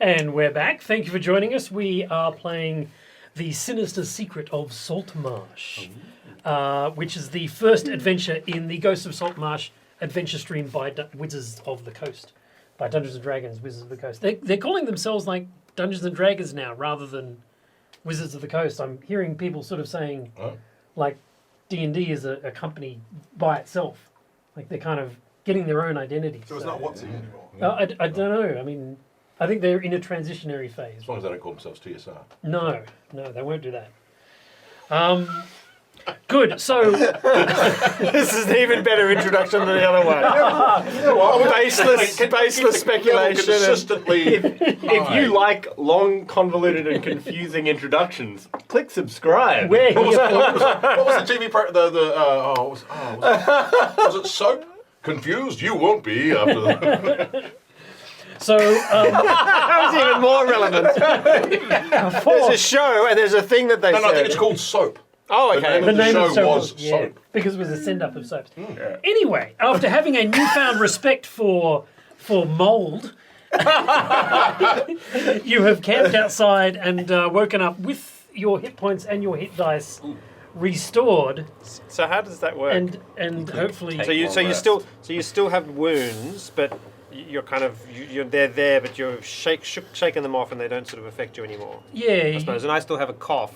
And we're back. Thank you for joining us. We are playing The Sinister Secret of Saltmarsh, which is the first adventure in the Ghosts of Saltmarsh adventure stream by Wizards of the Coast, by Dungeons & Dragons, Wizards of the Coast. They're calling themselves like Dungeons & Dragons now rather than Wizards of the Coast. I'm hearing people sort of saying like D&D is a company by itself. Like they're kind of getting their own identity. So it's not WotC anymore? I don't know. I mean, I think they're in a transitionary phase. As long as they don't call themselves TSR. No, they won't do that. Good. So This is an even better introduction than the other one. Baseless speculation. Consistently. If you like long, convoluted, and confusing introductions, click subscribe. we're here for What was the TV was it Soap? Confused? You won't be after that. So That was even more relevant. There's a show and there's a thing that they No, said. I think it's called Soap. Oh, okay. The name of the show was yeah, Soap. because it was a send-up of soaps. Yeah. Anyway, after having a newfound respect for mould, you have camped outside and woken up with your hit points and your hit dice restored, So how does that work? and hopefully So you still have wounds, but you're kind of they're there, but you're shaking them off, and they don't sort of affect you anymore. yeah, I suppose. And I still have a cough,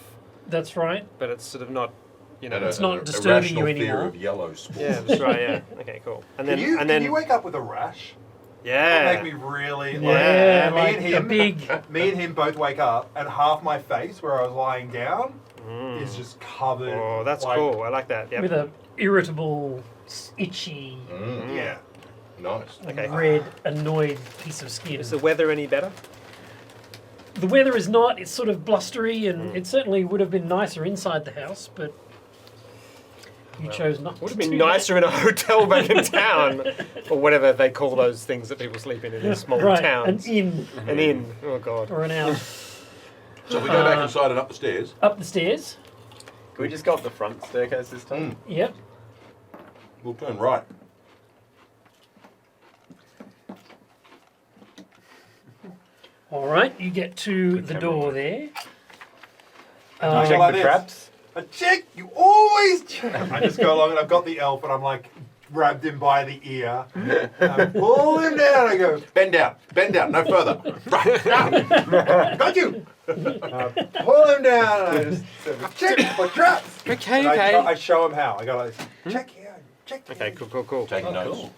that's right. but it's sort of not, And It's not disturbing you irrational fear anymore. of yellow spores. Yeah, that's right. Yeah. Okay, cool. And then Can you wake up with a rash? yeah. That make me really Yeah, like, like me a and big. me and him both wake up, and half my face where I was lying down is just covered. Oh, that's like, cool. I like that. Yep. With a irritable, itchy, Yeah. Nice. Okay. red, annoyed piece of skin. Is the weather any better? The weather is not. It's sort of blustery, and it certainly would have been nicer inside the house, but you chose not to. Would have been do nicer in a hotel back in town, or whatever they call those things that people sleep in small that. Right, towns. an inn An inn. Oh god. or an out. So we go back inside and up the stairs. Up the stairs. Can we just go up the front staircase this time? Yep. We'll turn right. All right, you get to the door there. I Check go like the this. traps. I check. You always check. I just go along and I've got the elf, and I'm like grabbed him by the ear. And I pull him down. I go, Bend down, no further. Right, down. got you. Pull him down. And I just check for traps. Okay, And okay. I show him how. I go like this. Check here. Check here. Okay, cool. Taking notes.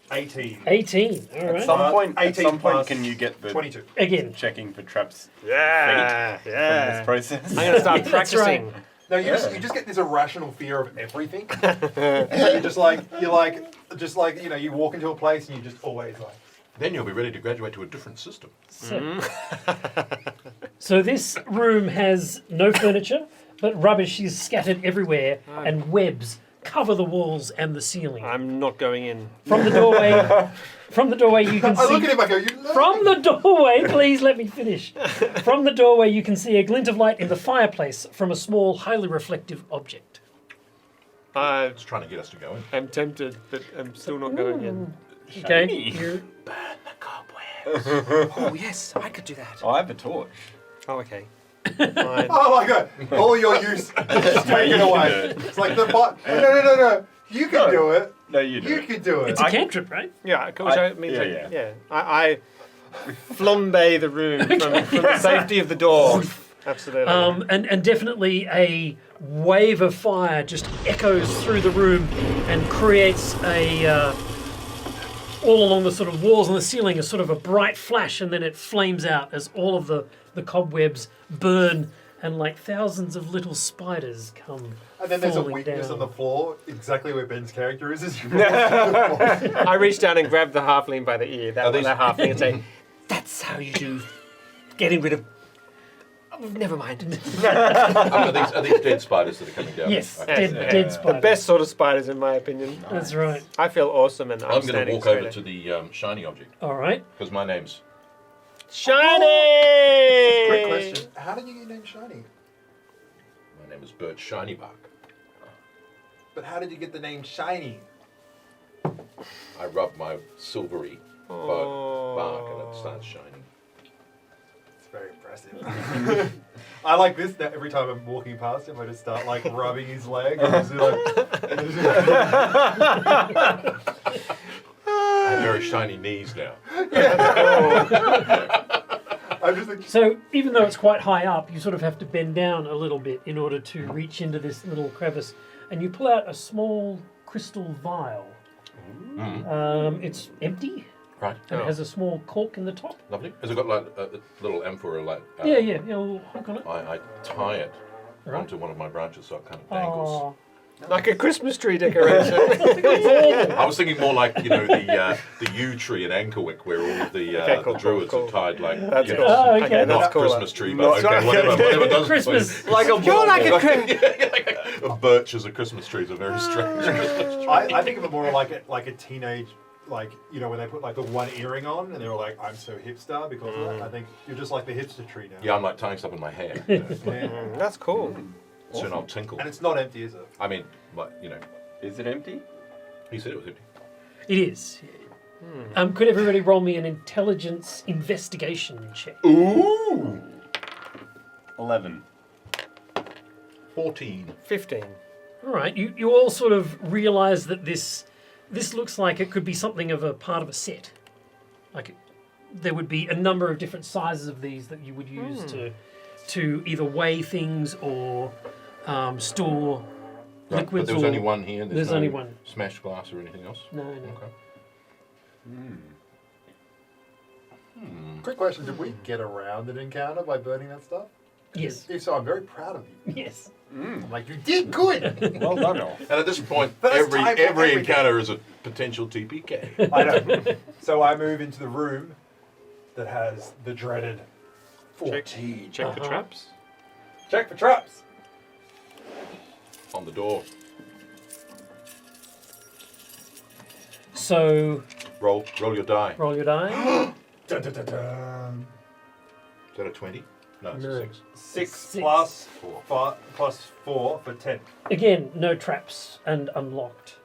18. 18. All At right. At 18 some point, plus can you get the 22. Again. checking for traps Yeah, from yeah. this process? I'm gonna start That's practicing. right. No, you just get this irrational fear of everything. So you're just like you walk into a place and you just always like. Then you'll be ready to graduate to a different system. So this room has no furniture, but rubbish is scattered everywhere, and webs cover the walls and the ceiling. I'm not going in. From the doorway, you can I look see. at him. I go, you. From the doorway, please let me finish. From the doorway, you can see a glint of light in the fireplace from a small, highly reflective object. It's trying to get us to go in. I'm tempted, but I'm still not going in. Okay. You're- Oh yes, I could do that. Oh, I have a torch. Oh, okay. Fine. Oh my god! All your use is taken away. It's like the bot. No. You can do it. No, you do. You it. can do it. it's a cantrip, right? Yeah, cool. Yeah. I flambe the room from the safety of the door. Absolutely. And definitely a wave of fire just echoes through the room and creates a all along the sort of walls and the ceiling, a sort of a bright flash, and then it flames out as all of the cobwebs burn, and like thousands of little spiders come. And then there's a falling weakness down. on the floor, exactly where Ben's character is. As you walk through the floor. I reach down and grab the halfling by the ear, Are these- that halfling, and say, "That's how you do getting rid of." Oh, never mind. Are these dead spiders that are coming down? Yes, Okay. dead spiders. The best sort of spiders, in my opinion. That's right. I feel awesome, and I'm going to standing walk over straight to the shiny object, All right. because my name's... Shiny. Quick question: how did you get your name Shiny? My name is Bert Shinybark. But how did you get the name Shiny? I rub my silvery bark and it starts shining. It's very impressive. I like this that every time I'm walking past him, I just start like rubbing his leg. And just, I have very shiny knees now. I'm just like, So even though it's quite high up, you sort of have to bend down a little bit in order to reach into this little crevice, and you pull out a small crystal vial. It's empty, Right. and it has a small cork in the top. Lovely. Has it got like a little amphora? Like Yeah, a little hook on it. I tie it Right. onto one of my branches so it kind of dangles. Oh, Like a Christmas tree decoration. I was thinking more like the yew tree in Ankerwick where all of the, Okay, cool, the druids cool. are tied like That's cool. Oh, okay. not that's cool. Christmas tree, Not- but okay, whatever does Christmas. Like a You're like a a birch as a Christmas tree is a very strange Christmas tree. I think of it more like a teenage, like, you know, when they put like the one earring on and they were like, I'm so hipster because of that. I think you're just like the hipster tree now. Yeah, I'm like tying stuff in my hair. Yeah. That's cool. Soon I'll tinkle. And it's not empty, is it? I mean, like, Is it empty? he said it was empty. it is. Could everybody roll me an intelligence investigation check? Ooh! 11. 14. 15. All right, you all sort of realise that this looks like it could be something of a part of a set. Like there would be a number of different sizes of these that you would use to either weigh things or store Right, liquids. but there was or, only one here. There's no only one. Smashed glass or anything else? No, no. Okay. Quick question: did we get around an encounter by burning that stuff? Yes. If so, I'm very proud of you. Yes. I'm like, you did good. Well done, all. And at this point, First every time for every everything. encounter is a potential TPK. I know. So I move into the room that has the dreaded 14. Check for traps. Check for traps. On the door. So Roll your die. roll your die. Dun, dun, dun, dun. Is that a 20? No, it's No. a 6. 6 Six. plus 4. 4 for 10. Again, no traps and unlocked.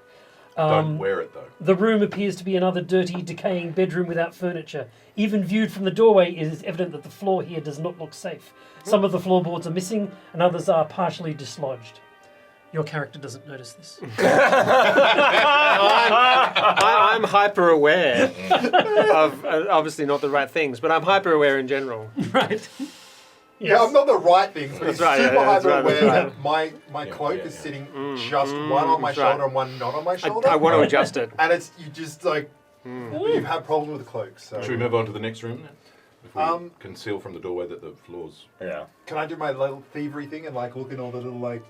Don't wear it though. The room appears to be another dirty, decaying bedroom without furniture. Even viewed from the doorway, it is evident that the floor here does not look safe. Some of the floorboards are missing, and others are partially dislodged. Your character doesn't notice this. I'm hyper aware of obviously not the right things, but I'm hyper aware in general. Right. Yeah, I'm not the right things, but That's it's right, super yeah, that's hyper right, aware that's that my Yeah, cloak yeah, is yeah. sitting just one on my that's right. shoulder and one not on my shoulder. I want to adjust it. And it's, you just like, you've had problems with the cloaks. So. Should we move on to the next room then? If we Um, conceal from the doorway that the floors. Yeah. Can I do my little thievery thing and like look in all the little like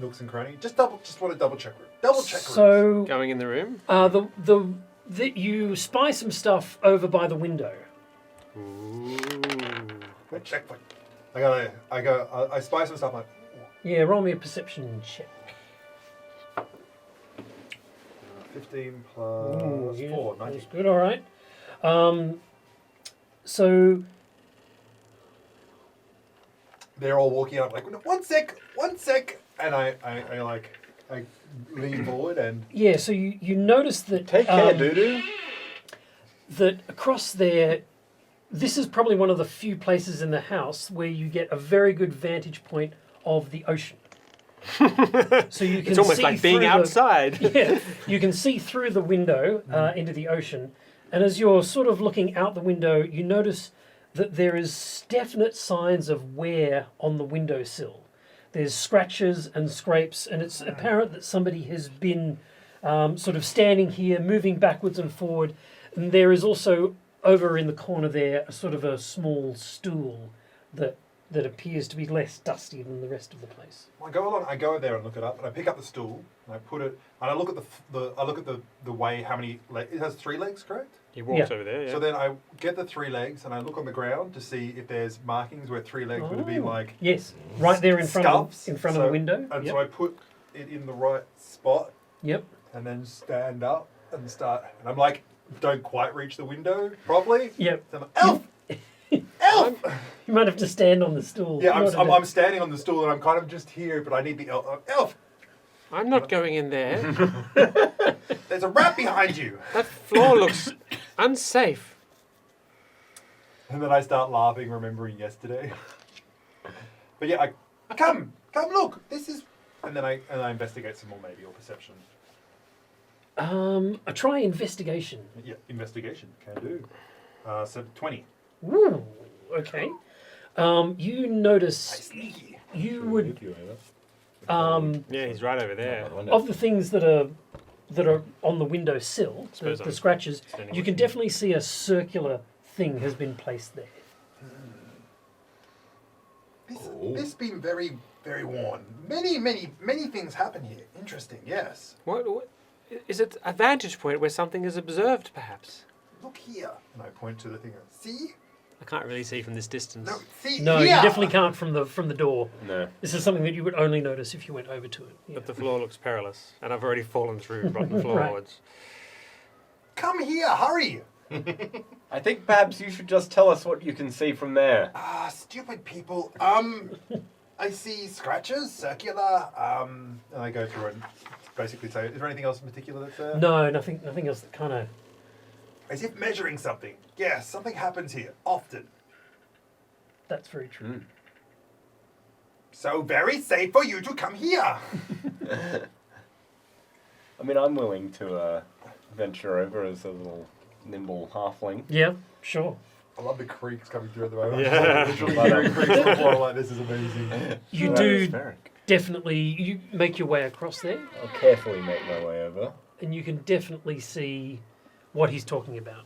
nooks and crannies? Just want to double check room. Double check rooms. So, Going in the room. the you spy some stuff over by the window. Wait, checkpoint. I spy some stuff like. Yeah, roll me a perception check. 15 plus Ooh, yeah, 4, that's 19. good. All right. So They're all walking up like, one sec, and I lean forward and yeah, so you notice that Take care, doo-doo. that across there, this is probably one of the few places in the house where you get a very good vantage point of the ocean. So you can It's almost see like being through outside. Yeah, you can see through the window into the ocean, and as you're sort of looking out the window, you notice that there is definite signs of wear on the windowsill. There's scratches and scrapes, and it's apparent that somebody has been sort of standing here, moving backwards and forward. And there is also over in the corner there a sort of a small stool that appears to be less dusty than the rest of the place. I go there and look it up, and I pick up the stool and I put it, and I look at the way how many legs it has. 3 legs, correct? He walks Yeah. over there. Yeah. So then I get the 3 legs and I look on the ground to see if there's markings where 3 legs would have been like Yes, right there in front scuffs. of the window. And Yep. so I put it in the right spot Yep. and then stand up and start. And I'm like, don't quite reach the window properly. Yep. So I'm like, Elf! Elf! You might have to stand on the stool. Yeah, in order to- I'm standing on the stool and I'm kind of just here, but I need the elf. Elf! I'm not going in there. There's a rat behind you. That floor looks unsafe. And then I start laughing, remembering yesterday. But yeah, come look. This is, and then I investigate some more maybe or perception. I try investigation. Yeah, investigation can do. So 20. Ooh, okay. You notice Sneaky. you would Yeah, he's right over there. of the things that are on the windowsill, Suppose the I'm scratches. standing You with can you. definitely see a circular thing has been placed there. This been very, very worn. Many things happen here. Interesting, yes. What is it? A vantage point where something is observed, perhaps? Look here. And I point to the thing. See? I can't really see from this distance. No, see No, here. you definitely can't from the door. No. This is something that you would only notice if you went over to it. Yeah. But the floor looks perilous, and I've already fallen through rotten floorboards. Come here, hurry. I think perhaps you should just tell us what you can see from there. Stupid people. I see scratches, circular. And I go through and basically say, is there anything else in particular that's there? No, nothing else that kind of. As if measuring something. Yes, something happens here often. That's very true. So very safe for you to come here. I mean, I'm willing to venture over as a little nimble halfling. Yeah, sure. I love the creaks coming through at the moment. Yeah. Literally hearing creaks from the floor, like this is amazing. You Well, do atmospheric. definitely. You make your way across there, I'll carefully make my way over. and you can definitely see what he's talking about.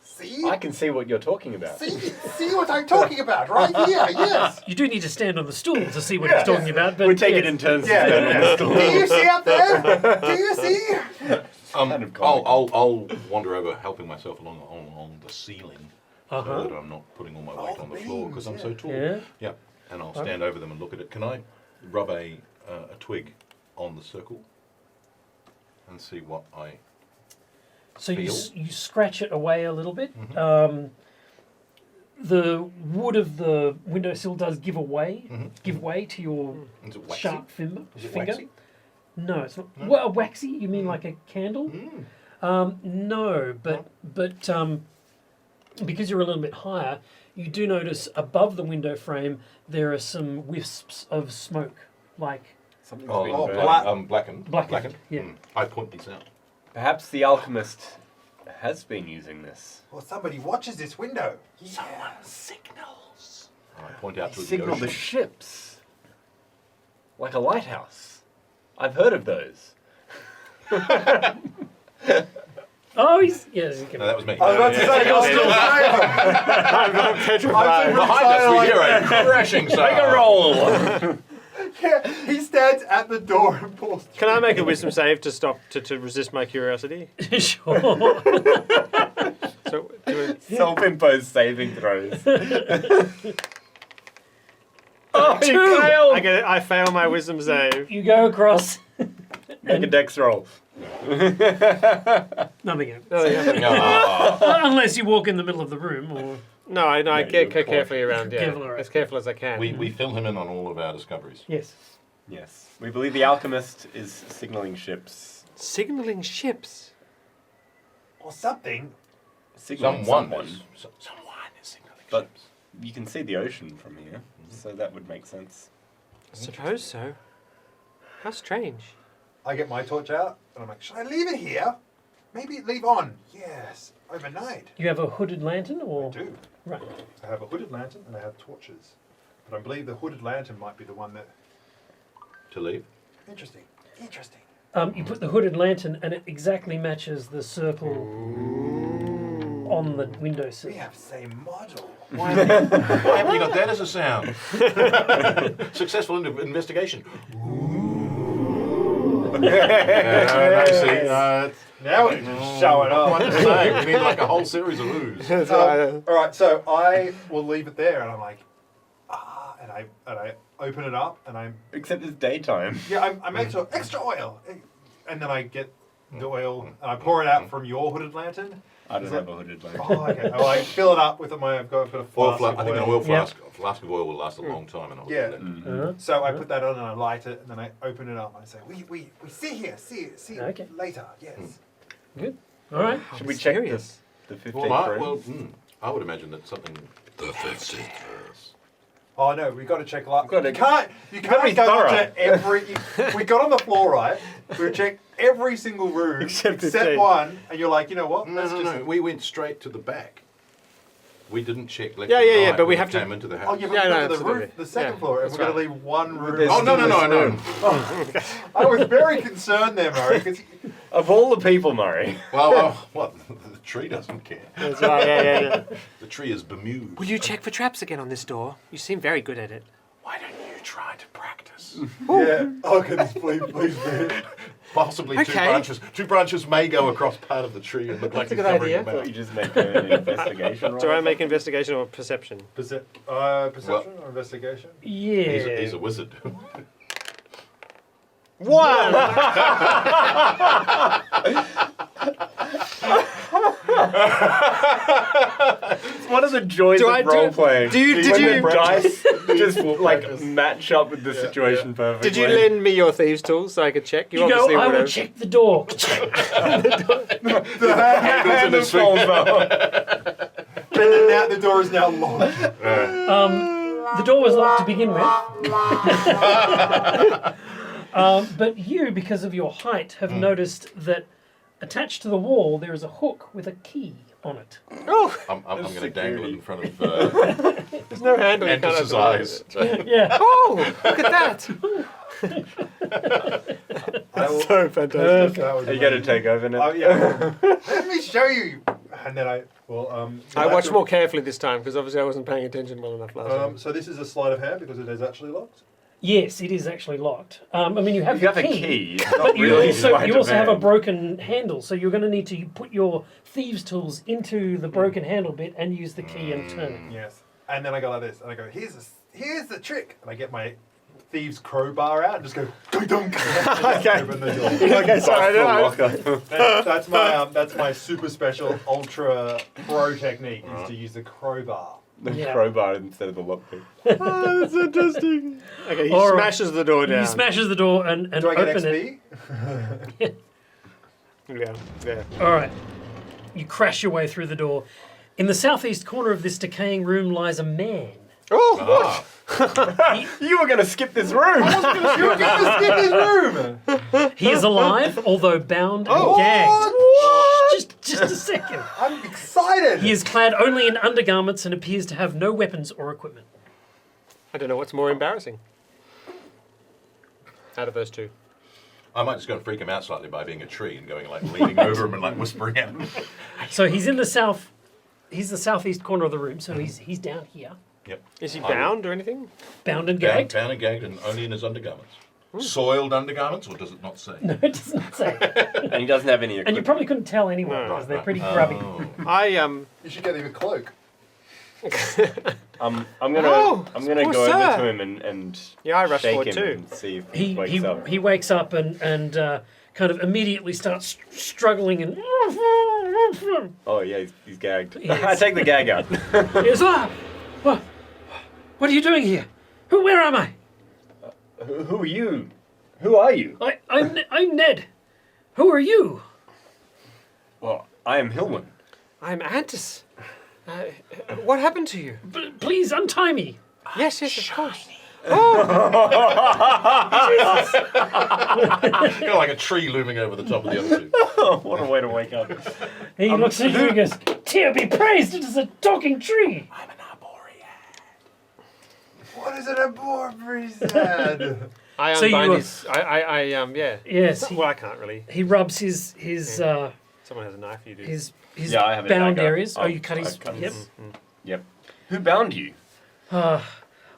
See? I can see what you're talking about. See what I'm talking about right here, yes. You do need to stand on the stool to see what he's talking about, but We take yes. it in turns. Yeah, to stand on the stool. Do you see up there? Do you see? Kind of comic. I'll wander over, helping myself along the ceiling, so Uh-huh. that I'm not putting all my weight Oh, on the the floor because I'm beams, so yeah. tall. Yeah. Yeah, and I'll stand over them and look at it. Can I rub a twig on the circle and see what I? So you Feel? you scratch it away a little bit. The wood of the windowsill does give way to your Is it waxy? sharp finger. Is it waxy? No, it's not. No? Well, waxy? You mean like a candle? Mm. No, but because you're a little bit higher, you do notice above the window frame there are some wisps of smoke, like Something's Oh, been oh, burnt. black. blackened. Yeah. I point these out. Perhaps the alchemist has been using this. Well, somebody watches this window. Signals. I point out to the Signal the ocean. ships. Like a lighthouse. I've heard of those. Oh, he's yes. No, that was me. I was about to say, you're still I'm petrified. Behind us, we hear a crashing sound. Make a roll! Yeah, he stands at the door and pulls. Can I make a wisdom save to stop to resist my curiosity? Sure. So do Self-imposed saving throws. Oh, Two. you failed! I fail my wisdom save. You go across. Make a dex roll. Nothing else. No, Ah. Unless you walk in the middle of the room, or I Yeah, get you're carefully around. Yeah, Careful around. as careful as I can. we fill him in on all of our discoveries. yes. Yes. We believe the alchemist is signaling ships. Signaling ships. Or something. Signaling Someone is signaling But- ships. You can see the ocean from here, so that would make sense. Suppose so. How strange. I get my torch out and I'm like, should I leave it here? Maybe leave on. Yes, overnight. You have a hooded lantern, I or do. right? I have a hooded lantern and I have torches. But I believe the hooded lantern might be the one that. To leave. Interesting. Interesting. You put the hooded lantern, and it exactly matches the circle on the windowsill. We have the same model. Why haven't you got that as a sound? Successful investigation. Now it's showing I'm up. just saying, we need like a whole series of oohs. All right, so I will leave it there, and I'm like, and I open it up, and Except it's daytime. I make sure extra oil, and then I get the oil and I pour it out from your hooded lantern. I don't have a hooded lamp. Oh, okay. Oh, I fill it up with I've got a Oil flask flask. of I think an oil. oil flask of oil will last a long time. And I'll Yeah. Uh-huh. So I put that on and I light it, and then I open it up and I say, we see here, see Okay. later, yes. Good. All right. Should we check Mysterious. the 15th Well, room? well, I would imagine that something. Oh no, we got to check luck. Gotta- You can't be go thorough. to every. We got on the floor, right? We checked every single room Except except 15. one, and you're like, you know what? No, Let's no, just. no. We went straight to the back. We didn't check left. Yeah, and yeah, yeah, right but we when have to- came into the Oh house. yeah, but Yeah, we no, got to the roof, absolutely. the second Yeah, floor, and that's we're gonna right. leave one room. there's Oh no, no, no, I know. I was very concerned there, Murray, because Of all the people, Murray. Well, what? The tree doesn't care. That's right, yeah. The tree is bemused. Will you check for traps again on this door? You seem very good at it. Why don't you try to practice? yeah. Oh goodness, please, please. Possibly two Okay. branches. Two branches may go across part of the tree and look like That's a he's good covering idea. them Thought out. you just make an investigation roll. Do I make investigation or perception? Perception or investigation? Yeah. He's a wizard. One! One of the joys Do I of do- role playing. did when you- the dice just like practice. match up with the situation perfectly? Did you lend me your thieves' tools so I could check? You go, obviously I would will have. check the door. The hand Handles in his feet. falls out. and now the door is now locked. The door was locked to begin with. But you, because of your height, have noticed that attached to the wall there is a hook with a key on it. Oh, I'm going to dangle it in front of there's no handle. You can't Antus's open it. eyes. Yeah. Oh, look at that! I will, So fantastic. that was Are you going to amazing. take over now? Oh yeah. Let me show you. And then I I watched more carefully this time because obviously I wasn't paying attention well enough last time. So this is a sleight of hand because it is actually locked. Yes, it is actually locked. I mean, you have You the have a key. key. It's But not you really also, sleight you of also have a hand. broken handle, so you're going to need to put your thieves' tools into the broken handle bit and use the key and turn it. Yes. And then I go like this, and I go, here's the trick, and I get my thieves' crowbar out and just go dunk. Okay. Open the door. Okay, sorry. That's my super special ultra pro technique is to use the crowbar. The Yeah. crowbar instead of the lockpick. Oh, that's interesting. Okay, he All right. smashes the door down. He smashes the door and Do I get open it. XP? Yeah. All right. You crash your way through the door. In the southeast corner of this decaying room lies a man. Oh, Ah, You were going to skip this room! You're going to skip this room. He is alive, although bound and gagged. Just a second. I'm excited. He is clad only in undergarments and appears to have no weapons or equipment. I don't know what's more embarrassing. Out of those two. I might just go and freak him out slightly by being a tree and going like leaning over him and like whispering at him. So he's in the south. He's the southeast corner of the room, so he's down here, Yep. Is he bound or anything? bound and Bound, gagged. bound and gagged and only in his undergarments. Soiled undergarments, or does it not say? No, it doesn't say. And he doesn't have any equipment. And you probably couldn't tell anyway No. because they're Right, pretty right. grubby. Oh. You should get him a cloak. I'm gonna Oh, I'm gonna poor go sir. over to him and Yeah, I rushed shake forward him too. and see if he wakes up. He wakes up and kind of immediately starts struggling and. Oh yeah, he's gagged. Yes. I take the gag out. Yes, what are you doing here? Where am I? Who are you? Who are you? I'm Ned. Who are you? Well, I am Hillman. I'm Antus. What happened to you? Please untie me. Yes, of course. Kind of like a tree looming over the top of the other two. Oh, what a way to wake up. He looks at you and goes, "Dear be praised, it is a talking tree." I'm an arboreal. What is an arboreal? I So you unbind were- his. Yeah. Yes, Well, I can't really. he rubs his Someone has a knife. You do. his Yeah, I have a bound dagger. areas. Oh, I'll- you cut his. I cut Yep. his- Yep. Who bound you?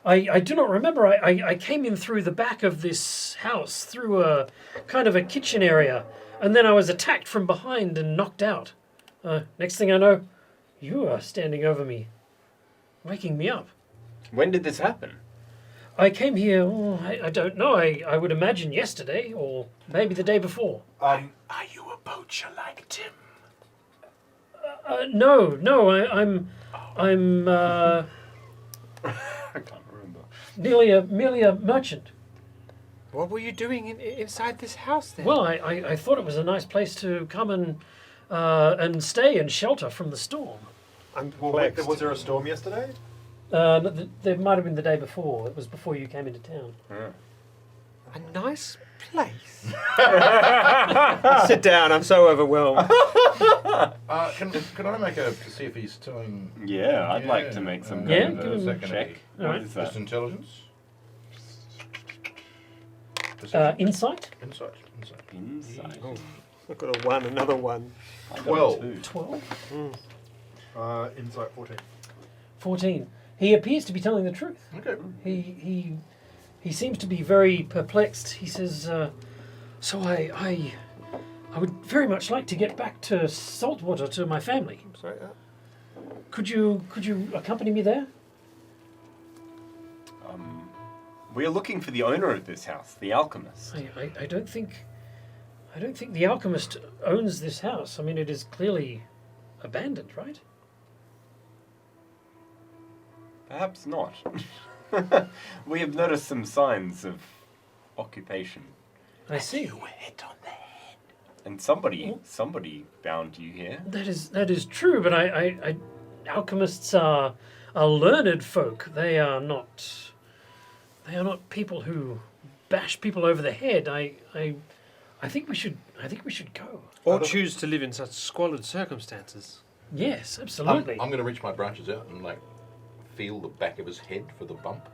I do not remember. I came in through the back of this house, through a kind of a kitchen area, and then I was attacked from behind and knocked out. Next thing I know, you are standing over me, waking me up. When did this happen? I came here, I don't know, I would imagine yesterday, or maybe the day before. Are you a poacher like Tim? No, I'm I can't remember. merely a merchant. What were you doing inside this house then? Well, I thought it was a nice place to come and stay and shelter from the storm. I'm Well, wait, perplexed. was there a storm yesterday? There might have been the day before. It was before you came into town. A nice place. Sit down. I'm so overwhelmed. Can I make a to see if he's doing? Yeah, I'd like to make some Yeah, kind give of him a a check. All What right. is Just that? intelligence. Insight. Insight. Insight. Oh, I've got a 1, another 1. I got a 12. 2. 12. Insight 14. 14. He appears to be telling the truth. Okay. He seems to be very perplexed. He says, "So I would very much like to get back to Saltwater to my family. Sorry. Could you accompany me there?" We are looking for the owner of this house, the alchemist. I don't think the alchemist owns this house. I mean, it is clearly abandoned, right? Perhaps not. We have noticed some signs of occupation. I see. And somebody bound you here. That is true, but I alchemists are learned folk. They are not people who bash people over the head. I think we should go. Or choose to live in such squalid circumstances. Yes, absolutely. I'm going to reach my branches out and feel the back of his head for the bump.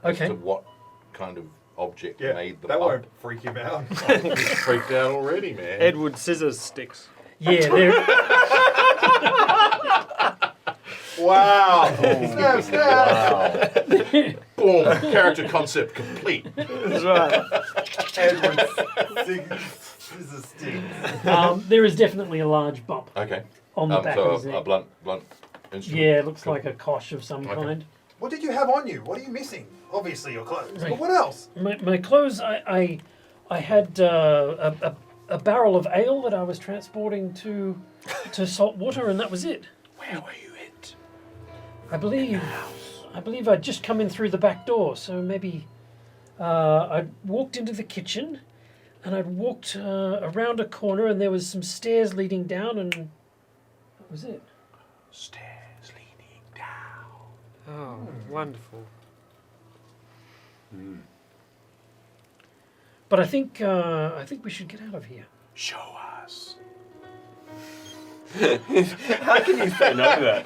Okay. As to what kind of object Yeah, made the that bump. won't freak him out. He's freaked out already, man. Edward Scissors Sticks. Yeah, there. Wow! Snap, snap! Wow. Boom! Character concept complete. That's right. Edward scissors stick. There is definitely a large bump Okay. on the back So of his a neck. blunt instrument. Yeah, it looks Cool. like a kosh of some Okay. kind. What did you have on you? What are you missing? Obviously your clothes. Right. But what else? My clothes. I had a barrel of ale that I was transporting to Saltwater, and that was it. Where were you at? I believe I'd just come in through the back door, so maybe I'd walked into the kitchen, and I'd walked around a corner, and there was some stairs leading down, and that was it. Stairs leading down. Oh, wonderful. But I think we should get out of here. Show us. How can you say no to that?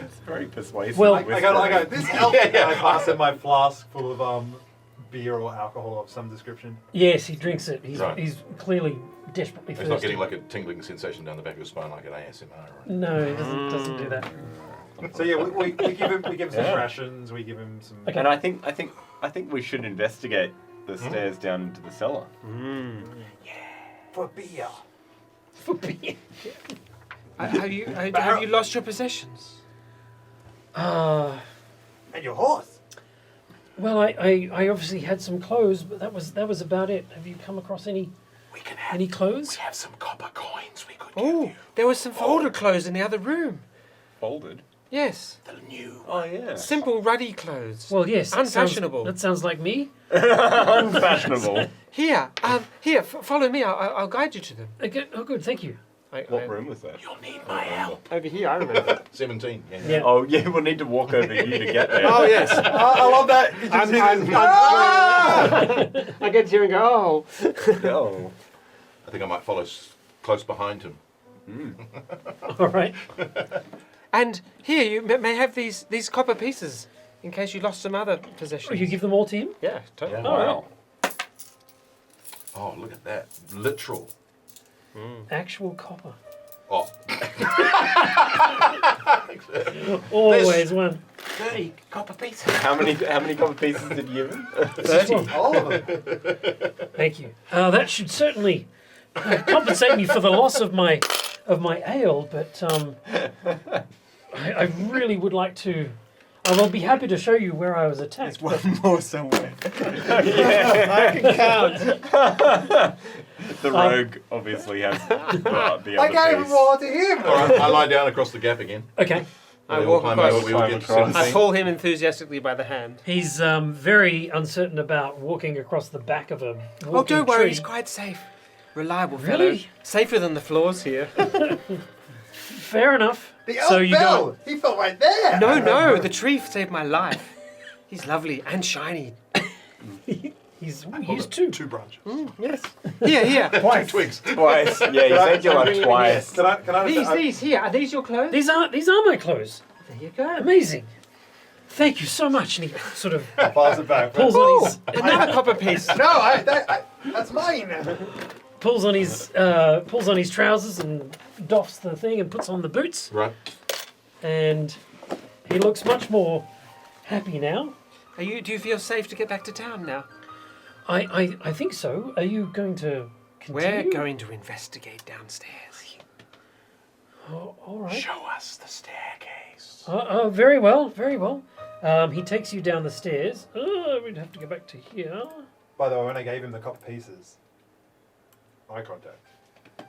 It's very persuasive. Well, I go, this helps. And I pass him my flask full of beer or alcohol of some description. Yes, he drinks it. He's Right. clearly desperately He's thirsty. not getting like a tingling sensation down the back of his spine like an ASMR. Right? No, he doesn't do that. So yeah, we give him some Yeah. rations. We give him some. Okay. And I think we should investigate the stairs down into the cellar. For beer. For beer. Have you lost your possessions? And your horse. Well, I obviously had some clothes, but that was about it. Have you come across any clothes? have some copper coins we could Oh, there was some folded clothes in the other room. Folded. Yes. The new. Oh yeah. Simple, ruddy clothes. Well, yes. Unfashionable. That sounds like me. Unfashionable. Here, follow me. I'll guide you to them. Okay. Oh, good. Thank you. What room was that? You'll need my help. Over here, I remember. 17. Yeah. Yeah. Oh yeah, we'll need to walk over you to get there. Oh, yes. I love that. You just see this- I get here and go, Oh. I think I might follow close behind him. All right. And here, you may have these copper pieces in case you lost some other possessions. Oh, you give them all to him? Yeah, totally. Yeah. Wow. Oh, look at that. Literal. Actual copper. Oh. Always one. 30 copper pieces. How many copper pieces did you give him? 30. All of them. Thank you. That should certainly compensate me for the loss of my ale, but I really would like to. I'll be happy to show you where I was attacked. One more somewhere. I can count. The rogue obviously has the other I gave piece. them all to him. All right, I lie down across the gap again. Okay. I We all walk climb across. over, we all get to Climb across. 17. I pull him enthusiastically by the hand. He's very uncertain about walking across the back of a walking Oh, don't worry, tree. he's quite safe. Reliable Really? fellow. Safer than the floors here. Fair enough. The elf So you fell. go. He fell right there. No, the tree saved my life. He's lovely and shiny. He's used to. Two branches. Yes. Here. Two twigs. Twice. Yeah, you said you were twice. Can I? These here. Are these your clothes? These are my clothes. There you go. Amazing. Thank you so much. And he sort of Pass it back. pulls on his Another copper piece. No, that's mine. pulls on his trousers and doffs the thing and puts on the boots. Right. And he looks much more happy now. Do you feel safe to get back to town now? I think so. Are you going to continue? We're going to investigate downstairs. Oh, all right. Show us the staircase. Very well, very well. He takes you down the stairs. We'd have to go back to here. By the way, when I gave him the copper pieces, eye contact.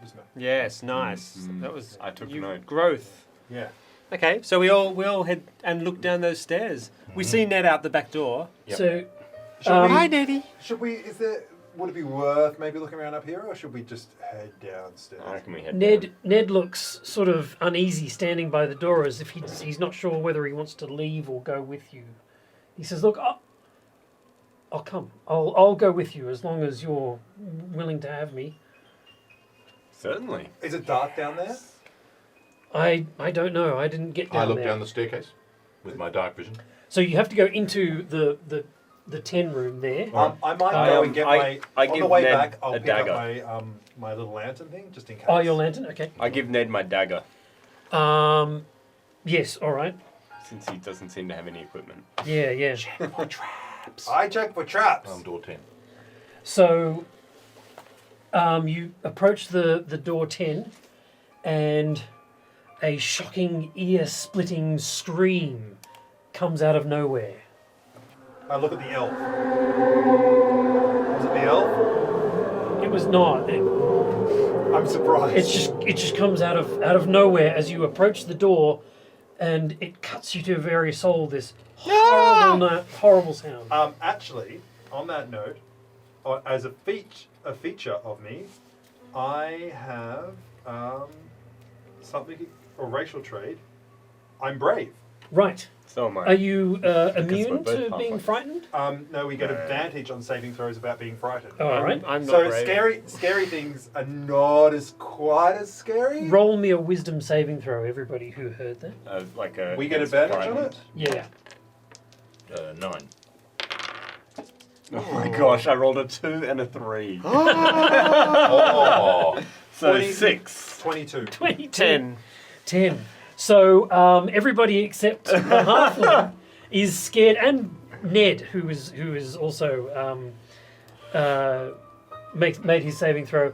Just no. Yes, nice. That was I took note. growth. Yeah. Okay, so we all head and look down those stairs. We see Ned out the back door. Yep. So, Hi, Neddy. Should we? Would it be worth maybe looking around up here, or should we just head downstairs? I reckon we head Ned looks sort of uneasy standing by the door as if he's not sure whether he wants to leave or go with you. He says, "Look, I'll come. I'll go with you as long as you're willing to have me." Certainly. Is it dark down there? I don't know. I didn't get down I look there. down the staircase with my dark vision. So you have to go into the 10 room there. I might go and get I on give the way Ned back. I'll a pick up dagger. my little lantern thing just in case. Oh, your lantern. Okay. I give Ned my dagger Yes. All right. since he doesn't seem to have any equipment. Yeah. I check for traps. Door 10. So you approach the door 10 and a shocking ear-splitting scream comes out of nowhere. I look at the elf. Was it the elf? It was not. I'm surprised. It just comes out of nowhere as you approach the door, and it cuts you to your very soul. This horrible sound. Actually, on that note, as a feature of me, I have something, a racial trait. I'm brave. Right. So am I. Are you immune we're to both being halflings. frightened? No, we get advantage on saving throws about being frightened. Oh, all right. I'm not So brave. scary things are not quite as scary. Roll me a wisdom saving throw, everybody who heard that. Like a. We get advantage on it? Yeah. 9. Oh my gosh! I rolled a 2 and a 3. Oh. So 20. 6. 22. 22. 10. 10. So everybody except the halfling is scared, and Ned, who is also made his saving throw,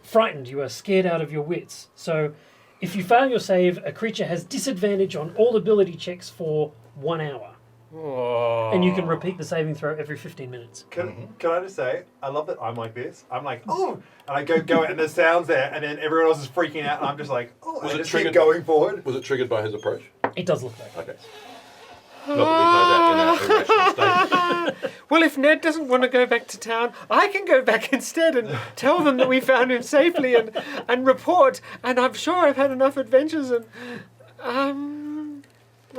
frightened. You are scared out of your wits. So if you fail your save, a creature has disadvantage on all ability checks for 1 hour. Oh. And you can repeat the saving throw every 15 minutes. Can I just say, I love that I'm like this. I'm like, oh, and I go and there's sounds there, and then everyone else is freaking out, and I'm just like, oh, Was and it I just keep triggered? going forward. Was it triggered by his approach? It does look like that. Okay. Not that we know that in our irrational state. Well, if Ned doesn't want to go back to town, I can go back instead and tell them that we found him safely and report. And I'm sure I've had enough adventures and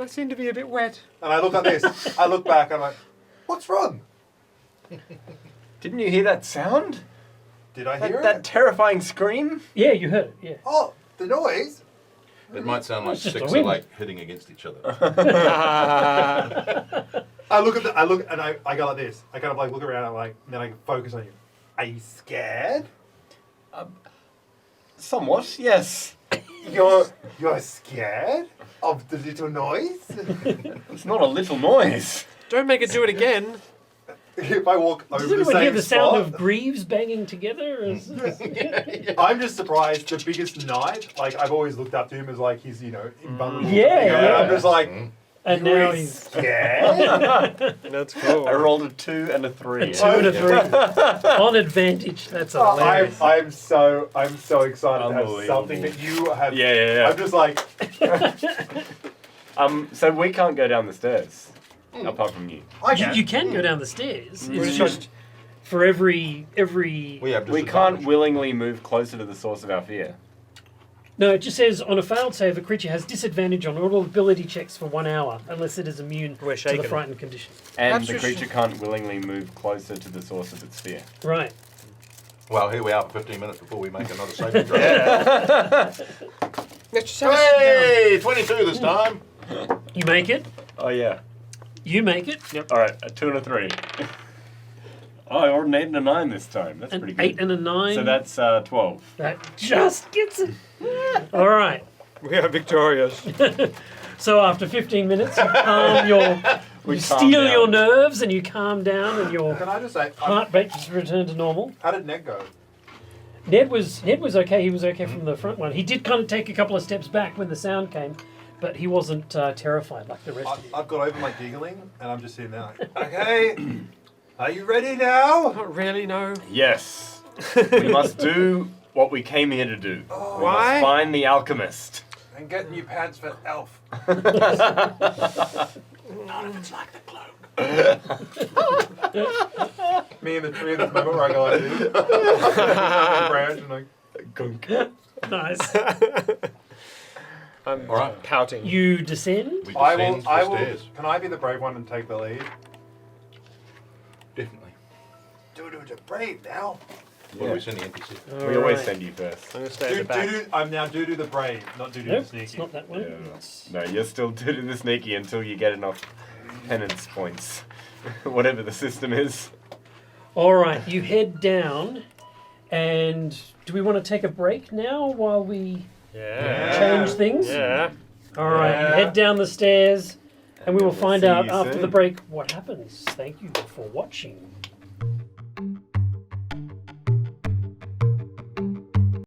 I seem to be a bit wet. And I look at this, I look back, I'm like, what's wrong? Didn't you hear that sound? Did I hear That it? terrifying scream? Yeah, you heard it. Yeah. Oh, the noise. It might sound like It's just 6 the or wind. 8 hitting against each other. I look and I go like this. I kind of like look around and like, and then I focus on you. Are you scared? Somewhat, yes. You're scared of the little noise? It's not a little noise. Don't make it do it again. If I walk over Does the anyone same hear the sound spot, of greaves banging together? I'm just surprised. The biggest knight, like I've always looked up to him as like he's invulnerable. Yeah, And yeah. I'm just like, And you now ain't he's scared. That's cool. I rolled a 2 and a 3. a 2 and a 3 on advantage. That's hilarious. I'm so excited to have Unbelievable. something that you have. Yeah. I'm just like, So we can't go down the stairs, apart from you. You can go down the stairs. It's Mm. just for every We have We can't willingly move closer to the source of our fear. No, it just says on a failed save, a creature has disadvantage on all ability checks for 1 hour unless it is immune We're to shaken. the frightened condition. And Perhaps the we should- creature can't willingly move closer to the source of its fear. Right. Well, here we are for 15 minutes before we make another saving throw. Let's just have a sit down. Hey, 22 this time. You make it. Oh yeah. You make it. All right, a 2 and a 3. Oh, I rolled an 8 and a 9 this time. That's An pretty good. 8 and a 9. So that's 12. That just gets it. All right. We are victorious. So after 15 minutes, you calm your, We you calm steal down. your nerves and you calm down, and your Can I just say, heart rate just return to normal. how did Ned go? Ned was okay. He was okay from the front one. He did kind of take a couple of steps back when the sound came, but he wasn't terrified like the rest. of you. I've got over my giggling, and I'm just sitting there like, okay, are you ready now? Not really, no. Yes. We must do what we came here to do. We Why? must find the alchemist. And get new pants for Elf. None of it's like the cloak. Me and the tree at this moment where I go like this. Branch and like, Nice. I'm All right. pouting. You descend. We I descend will. the I will. stairs. Can I be the brave one and take the lead? Definitely. Do brave now. What do we send the NPC? We always send you first. I'm going to stay at the back. I'm now do the brave, not do the Nope, sneaky. it's not that one. Yeah. It's- No, you're still doing the sneaky until you get enough penance points. Whatever the system is. All right, you head down, and do we want to take a break now while we Yeah. change things? Yeah. All right, you Yeah. head down the stairs, and we will We'll find see out you after soon. the break what happens. Thank you for watching.